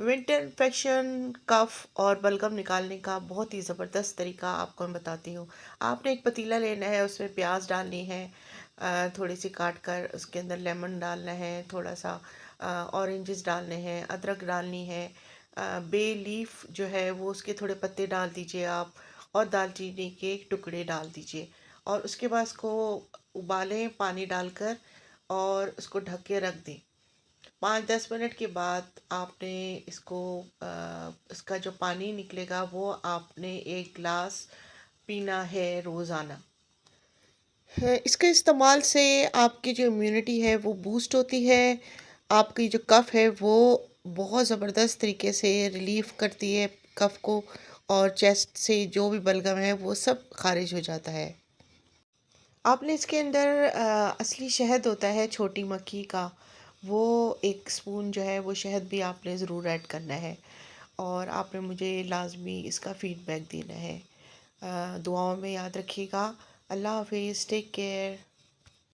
Winter infection, कफ और बलगम निकालने का बहुत ही ज़बरदस्त तरीका आपको मैं बताती हूँ। आपने एक पतीला लेना है, उसमें प्याज डालनी है, थोड़ी सी काट कर उसके अंदर लेमन डालना है, थोड़ा सा ऑरेंजेस डालने हैं, अदरक डालनी है, बे लीफ जो है वो उसके थोड़े पत्ते डाल दीजिए आप, और दालचीनी के टुकड़े डाल दीजिए। और उसके बाद उसको उबालें पानी डालकर, और उसको ढक के रख दें। 5-10 मिनट के बाद आपने इसको इसका जो पानी निकलेगा वो आपने 1 गिलास पीना है रोज़ाना। है इसके इस्तेमाल से आपकी जो इम्यूनिटी है वो बूस्ट होती है, आपकी जो कफ़ है वो बहुत ज़बरदस्त तरीके से रिलीफ़ करती है कफ़ को, और चेस्ट से जो भी बलगम है वो सब खारिज हो जाता है। आपने इसके अंदर असली शहद होता है छोटी मक्खी का, वो 1 स्पून जो है वो शहद भी आपने ज़रूर ऐड करना है, और आपने मुझे लाज़मी इसका फ़ीडबैक देना है। दुआओं में याद रखिएगा। अल्लाह हाफ़िज़, टेक केयर।